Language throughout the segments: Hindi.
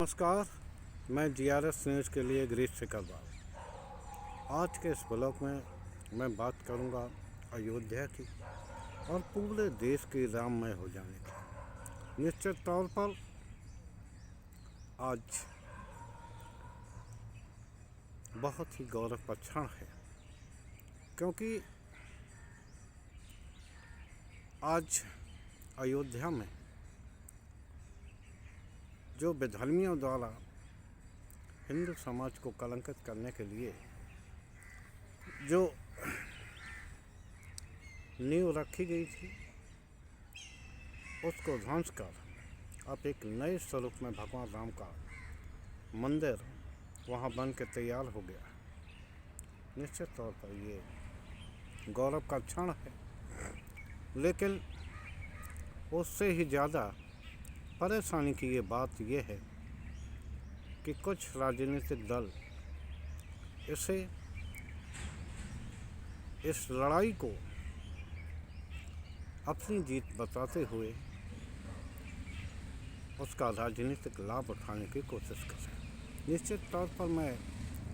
नमस्कार। मैं जीआरएस न्यूज़ के लिए गिरीश सिकरवार। आज के इस ब्लॉग में मैं बात करूंगा अयोध्या की और पूरे देश की राममय हो जाने की। निश्चित तौर पर आज बहुत ही गौरव का क्षण है, क्योंकि आज अयोध्या में जो विधर्मियों द्वारा हिंदू समाज को कलंकित करने के लिए जो नींव रखी गई थी, उसको ध्वंस कर अब एक नए स्वरूप में भगवान राम का मंदिर वहाँ बन के तैयार हो गया। निश्चित तौर पर ये गौरव का क्षण है, लेकिन उससे ही ज़्यादा परेशानी की ये बात ये है कि कुछ राजनीतिक दल इस लड़ाई को अपनी जीत बताते हुए उसका राजनीतिक लाभ उठाने की कोशिश कर रहे हैं। निश्चित तौर पर मैं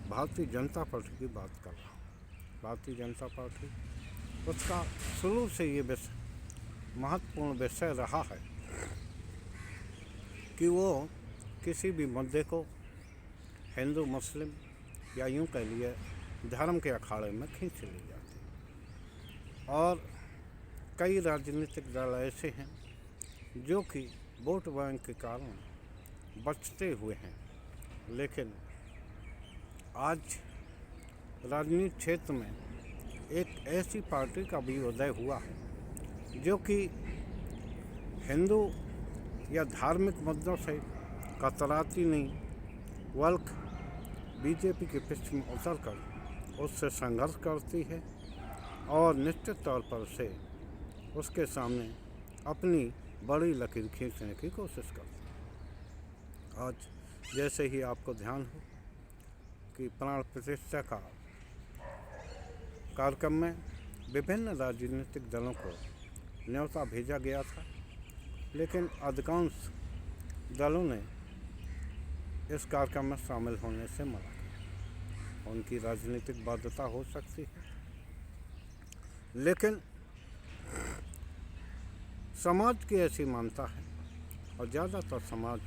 भारतीय जनता पार्टी की बात कर रहा हूँ। भारतीय जनता पार्टी, उसका शुरू से ये महत्वपूर्ण विषय रहा है कि वो किसी भी मुद्दे को हिंदू मुस्लिम या यूं कह लिए धर्म के अखाड़े में खींच ले जाते। और कई राजनीतिक दल ऐसे हैं जो कि वोट बैंक के कारण बचते हुए हैं, लेकिन आज राजनीतिक क्षेत्र में एक ऐसी पार्टी का भी उदय हुआ है जो कि हिंदू या धार्मिक मुद्दों से कतराती नहीं, बल्कि बीजेपी के पक्ष में उतरकर उससे संघर्ष करती है और निश्चित तौर पर से उसके सामने अपनी बड़ी लकीर खींचने की कोशिश करती है। आज जैसे ही आपको ध्यान हो कि प्राण प्रतिष्ठा का कार्यक्रम में विभिन्न राजनीतिक दलों को न्योता भेजा गया था, लेकिन अधिकांश दलों ने इस कार्यक्रम में शामिल होने से मना किया। उनकी राजनीतिक बाध्यता हो सकती है, लेकिन समाज की ऐसी मान्यता है और ज़्यादातर समाज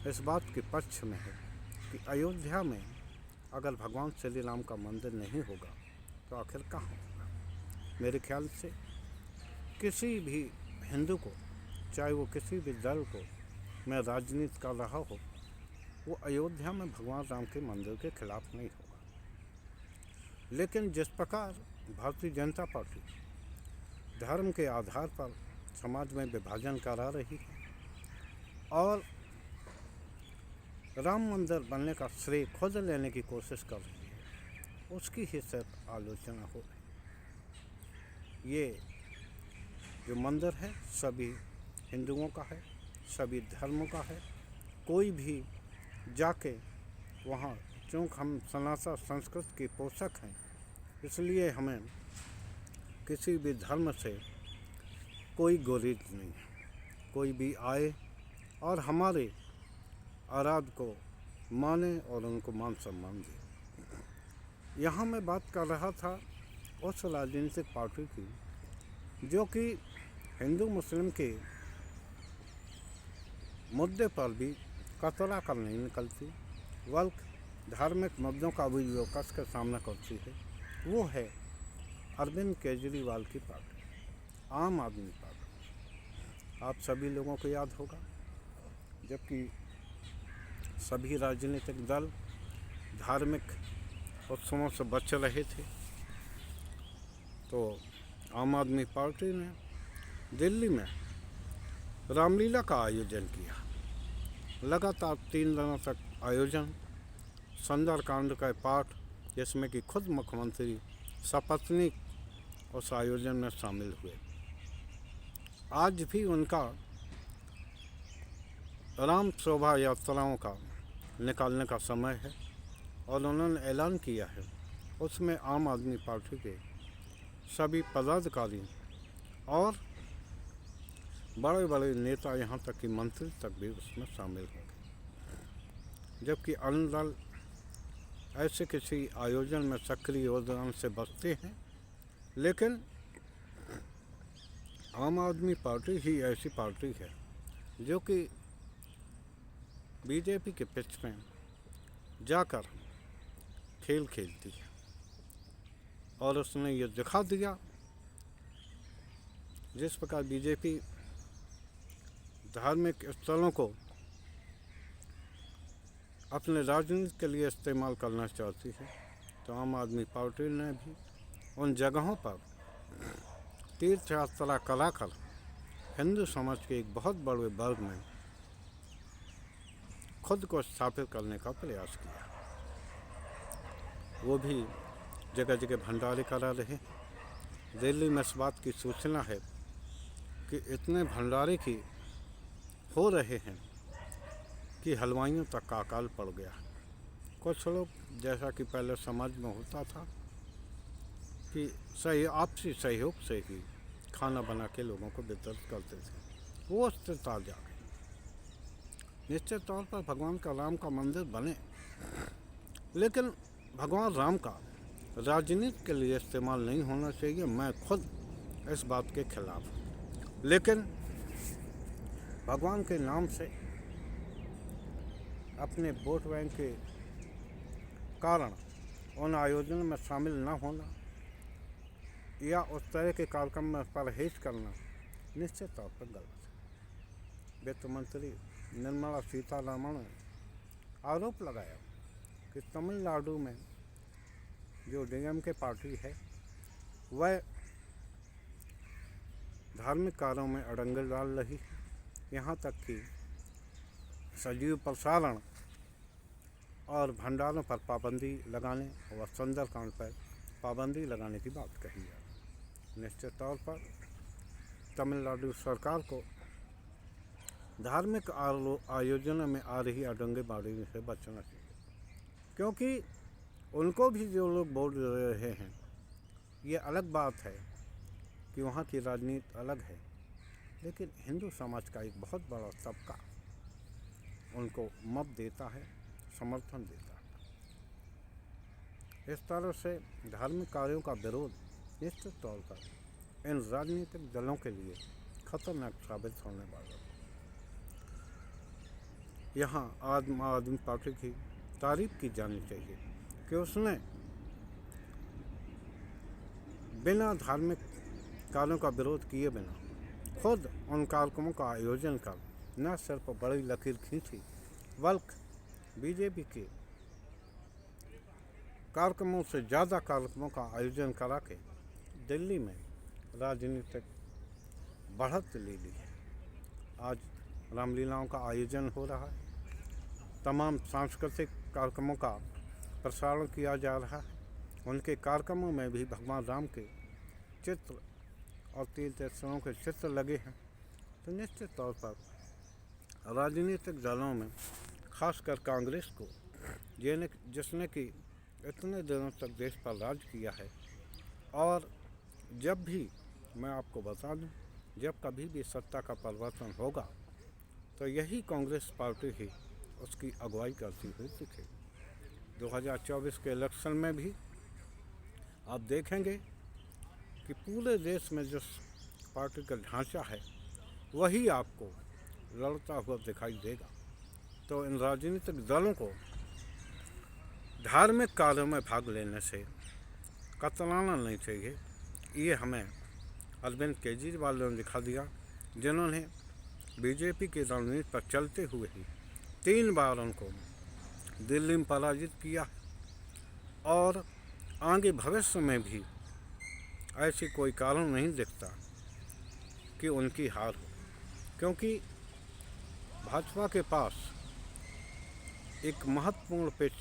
इस बात के पक्ष में है कि अयोध्या में अगर भगवान श्री राम का मंदिर नहीं होगा तो आखिर कहाँ होगा। मेरे ख्याल से किसी भी हिंदू को, चाहे वो किसी भी दल को में राजनीति कर रहा हो, वो अयोध्या में भगवान राम के मंदिर के खिलाफ नहीं होगा। लेकिन जिस प्रकार भारतीय जनता पार्टी धर्म के आधार पर समाज में विभाजन करा रही है और राम मंदिर बनने का श्रेय खुद लेने की कोशिश कर रही है, उसकी ही सिर्फ आलोचना हो रही। ये जो मंदिर है सभी हिंदुओं का है, सभी धर्मों का है। कोई भी जाके वहाँ, चूँकि हम सनातन संस्कृति के पोषक हैं, इसलिए हमें किसी भी धर्म से कोई गुरेज नहीं है। कोई भी आए और हमारे आराध को माने और उनको मान सम्मान दे। यहाँ मैं बात कर रहा था उस राजनीतिक पार्टी की जो कि हिंदू मुस्लिम के मुद्दे पर भी कतरा कर नहीं निकलती, बल्कि धार्मिक मुद्दों का भी जो कस का सामना करती है, वो है अरविंद केजरीवाल की पार्टी, आम आदमी पार्टी। आप सभी लोगों को याद होगा, जबकि सभी राजनीतिक दल धार्मिक उत्सवों से बच रहे थे, तो आम आदमी पार्टी ने दिल्ली में रामलीला का आयोजन किया। लगातार 3 दिनों तक आयोजन, सुंदरकांड का पाठ, जिसमें कि खुद मुख्यमंत्री सपत्नीक उस आयोजन में शामिल हुए। आज भी उनका राम शोभा यात्राओं का निकालने का समय है और उन्होंने ऐलान किया है, उसमें आम आदमी पार्टी के सभी पदाधिकारी और बड़े बड़े नेता, यहाँ तक कि मंत्री तक भी उसमें शामिल होंगे। जबकि अन्य दल ऐसे किसी आयोजन में सक्रिय योगदान से बचते हैं। लेकिन आम आदमी पार्टी ही ऐसी पार्टी है जो कि बीजेपी के पिच में जाकर खेल खेलती है, और उसने ये दिखा दिया जिस प्रकार बीजेपी धार्मिक स्थलों को अपने राजनीति के लिए इस्तेमाल करना चाहती है, तो आम आदमी पार्टी ने भी उन जगहों पर तीर्थ यात्रा कराकर हिंदू समाज के एक बहुत बड़े वर्ग में खुद को स्थापित करने का प्रयास किया। वो भी जगह जगह भंडारे करा रहे। दिल्ली में इस बात की सूचना है कि इतने भंडारे की हो रहे हैं कि हलवाइयों तक का अकाल पड़ गया। कुछ लोग, जैसा कि पहले समाज में होता था कि आपसी सहयोग से ही खाना बना के लोगों को वितरित करते थे, वो स्थिति आ गई। निश्चित तौर पर भगवान का राम का मंदिर बने, लेकिन भगवान राम का राजनीति के लिए इस्तेमाल नहीं होना चाहिए। मैं खुद इस बात के खिलाफ हूँ। लेकिन भगवान के नाम से अपने वोट बैंक के कारण उन आयोजनों में शामिल न होना या उस तरह के कार्यक्रम में परहेज करना निश्चित तौर पर गलत है। वित्त मंत्री निर्मला सीतारमण ने आरोप लगाया कि तमिलनाडु में जो डीएमके पार्टी है वह धार्मिक कार्यों में अड़ंगे डाल रही है, यहाँ तक कि सजीव प्रसारण और भंडारों पर पाबंदी लगाने और सुंदरकांड पर पाबंदी लगाने की बात कही है। निश्चित तौर पर तमिलनाडु सरकार को धार्मिक आयोजनों में आ रही अड़ंगेबाजी से बचना चाहिए, क्योंकि उनको भी जो लोग वोट दे रहे हैं, ये अलग बात है कि वहाँ की राजनीति अलग है, लेकिन हिंदू समाज का एक बहुत बड़ा तबका उनको मत देता है, समर्थन देता है। इस तरह से धार्मिक कार्यों का विरोध निश्चित तौर पर इन राजनीतिक दलों के लिए खतरनाक साबित होने वाला है। यहाँ आम आदमी पार्टी की तारीफ की जानी चाहिए कि उसने बिना धार्मिक कार्यों का विरोध किए बिना खुद उन कार्यक्रमों का आयोजन कर न सिर्फ बड़ी लकीर खींची, बल्कि बीजेपी के कार्यक्रमों से ज़्यादा कार्यक्रमों का आयोजन करा के दिल्ली में राजनीतिक बढ़त ले ली है। आज रामलीलाओं का आयोजन हो रहा है, तमाम सांस्कृतिक कार्यक्रमों का प्रसारण किया जा रहा है, उनके कार्यक्रमों में भी भगवान राम के चित्र और तीर्थ स्थलों के चित्र लगे हैं। तो निश्चित तौर पर राजनीतिक दलों में खासकर कांग्रेस को, जिसने कि इतने दिनों तक देश पर राज किया है, और जब भी मैं आपको बता दूं, जब कभी भी सत्ता का परिवर्तन होगा तो यही कांग्रेस पार्टी ही उसकी अगुवाई करती हुई दिखेगी। 2024 के इलेक्शन में भी आप देखेंगे कि पूरे देश में जो पार्टी का ढांचा है वही आपको लड़ता हुआ दिखाई देगा। तो इन राजनीतिक दलों को धार्मिक कार्यों में भाग लेने से कतराना नहीं चाहिए। ये हमें अरविंद केजरीवाल ने दिखा दिया, जिन्होंने बीजेपी की रणनीति पर चलते हुए ही 3 बार उनको दिल्ली में पराजित किया, और आगे भविष्य में भी ऐसी कोई कारण नहीं दिखता कि उनकी हार हो, क्योंकि भाजपा के पास एक महत्वपूर्ण पिच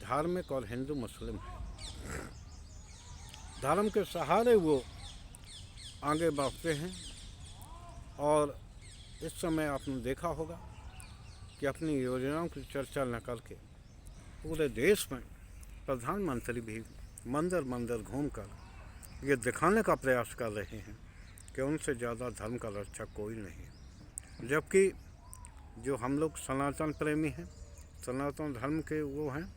धार्मिक और हिंदू मुस्लिम है। धर्म के सहारे वो आगे बढ़ते हैं, और इस समय आपने देखा होगा कि अपनी योजनाओं की चर्चा न करके पूरे देश में प्रधानमंत्री भी मंदिर मंदिर घूमकर ये दिखाने का प्रयास कर रहे हैं कि उनसे ज़्यादा धर्म का रक्षक कोई नहीं है। जबकि जो हम लोग सनातन प्रेमी हैं, सनातन धर्म के वो हैं,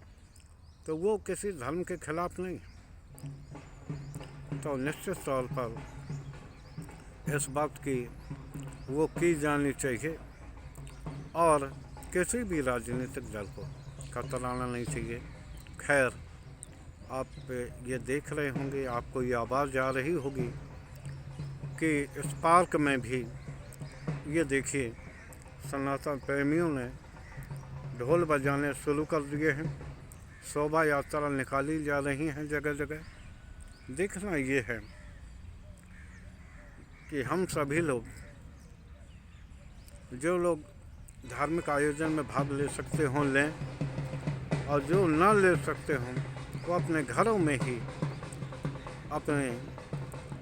तो वो किसी धर्म के खिलाफ नहीं। तो निश्चित तौर पर इस बात की वो की जानी चाहिए और किसी भी राजनीतिक दल को कतराना नहीं चाहिए। खैर, आप ये देख रहे होंगे, आपको ये आवाज़ जा रही होगी कि इस पार्क में भी ये देखिए सनातन प्रेमियों ने ढोल बजाने शुरू कर दिए हैं, शोभा यात्रा निकाली जा रही हैं जगह जगह। देखना ये है कि हम सभी लोग, जो लोग धार्मिक आयोजन में भाग ले सकते हों लें, और जो ना ले सकते हों वो अपने घरों में ही अपने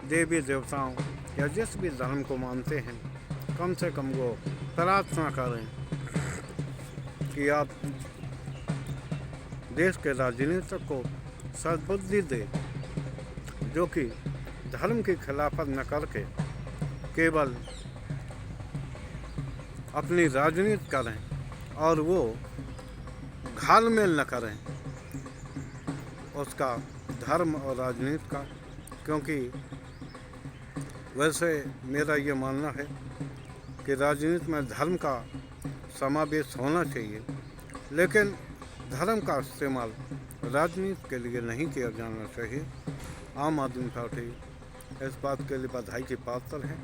देवी देवताओं या जिस भी धर्म को मानते हैं, कम से कम वो प्रार्थना करें कि आप देश के राजनीतिक को सद्बुद्धि दे, जो कि धर्म की खिलाफत न करके केवल अपनी राजनीति करें और वो घालमेल न करें उसका धर्म और राजनीति का। क्योंकि वैसे मेरा ये मानना है कि राजनीति में धर्म का समावेश होना चाहिए, लेकिन धर्म का इस्तेमाल राजनीति के लिए नहीं किया जाना चाहिए। आम आदमी पार्टी इस बात के लिए बधाई की पात्र है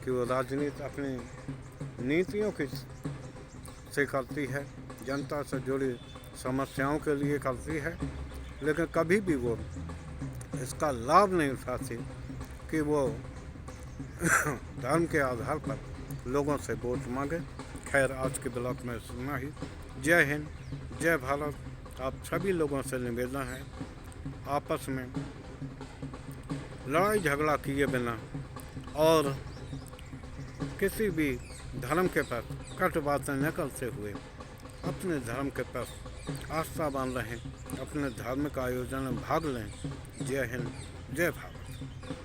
कि वो राजनीति अपनी नीतियों की से करती है, जनता से जुड़ी समस्याओं के लिए करती है, लेकिन कभी भी वो इसका लाभ नहीं उठाती कि वो धर्म के आधार पर लोगों से वोट मांगे। खैर, आज के ब्लॉग में सुनना ही। जय हिंद, जय भारत। आप सभी लोगों से निवेदन है, आपस में लड़ाई झगड़ा किए बिना और किसी भी धर्म के प्रति कट बातें न करते हुए अपने धर्म के प्रति आस्थावान रहें, अपने धार्मिक आयोजन में भाग लें। जय हिंद, जय भारत।